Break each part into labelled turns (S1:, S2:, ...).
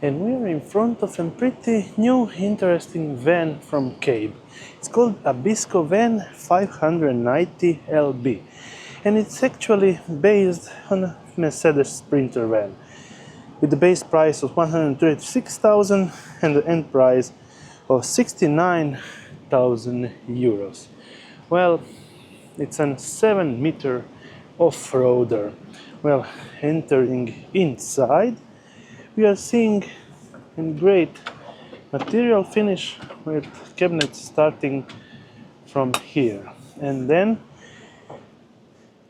S1: And we are in front of a pretty new, interesting van from Kabe. It's called Abisko Van 590 LB, and it's actually based on a Mercedes Sprinter van with the base price of 136,000 and the end price of 69,000 euros. Well, it's a 7-meter off-roader. Well, entering inside, we are seeing a great material finish with cabinets starting from here. And then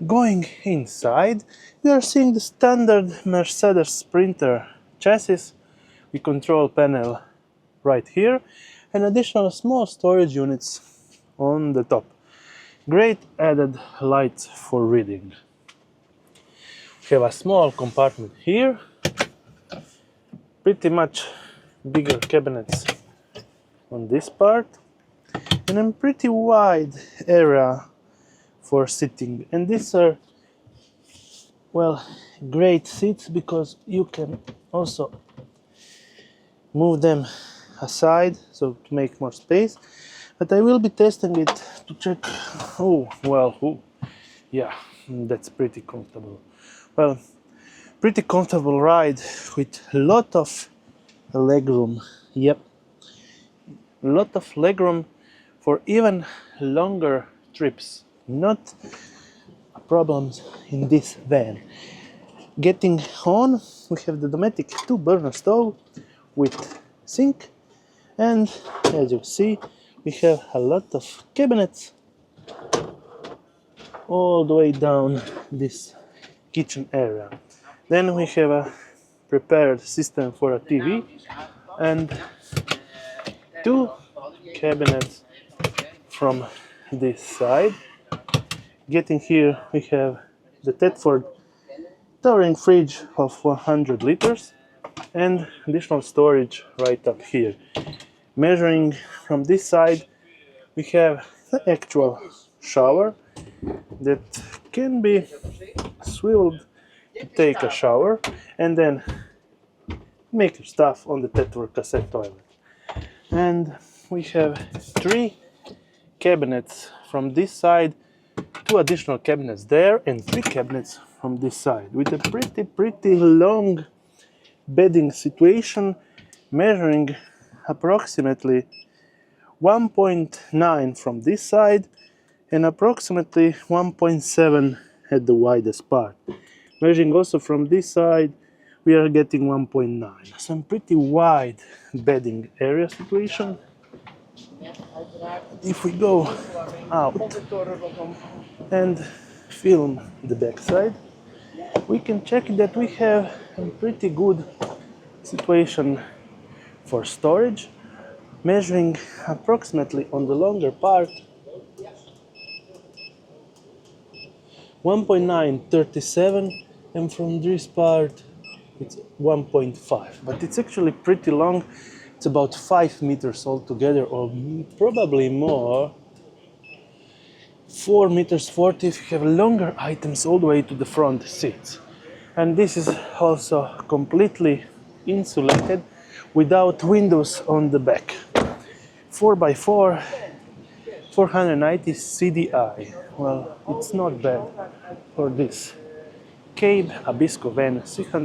S1: going inside, we are seeing the standard Mercedes Sprinter chassis with control panel right here and additional small storage units on the top. Great added lights for reading. We have a small compartment here, pretty much bigger cabinets on this part, and a pretty wide area for sitting. And these are, well, great seats because you can also move them aside so to make more space. But I will be testing it to check. Oh, well, yeah, that's pretty comfortable. Well, pretty comfortable ride with a lot of legroom. Yep, a lot of legroom for even longer trips. Not problems in this van. Getting on, we have the Dometic 2-burner stove with sink, and as you see, we have a lot of cabinets all the way down this kitchen area. Then we have a prepared system for a TV and 2 cabinets from this side. Getting here, we have the Thetford towering fridge of 100 liters and additional storage right up here. Measuring from this side, we have the actual shower that can be swiveled to take a shower and then make your stuff on the Thetford cassette toilet. And we have 3 cabinets from this side, 2 additional cabinets there, and 3 cabinets from this side with a pretty long bedding situation, measuring approximately 1.9 from this side and approximately 1.7 at the widest part. Measuring also from this side, we are getting 1.9. Some pretty wide bedding area situation. If we go out and film the backside, we can check that we have a pretty good situation for storage, measuring approximately on the longer part 1.937, and from this part it's 1.5, but it's actually pretty long. It's about 5 meters altogether, or probably more. 4 meters 40 if you have longer items all the way to the front seats. And this is also completely insulated without windows on the back. 4x4, 490 CDI. Well, it's not bad for this Kabe Abisko van 600.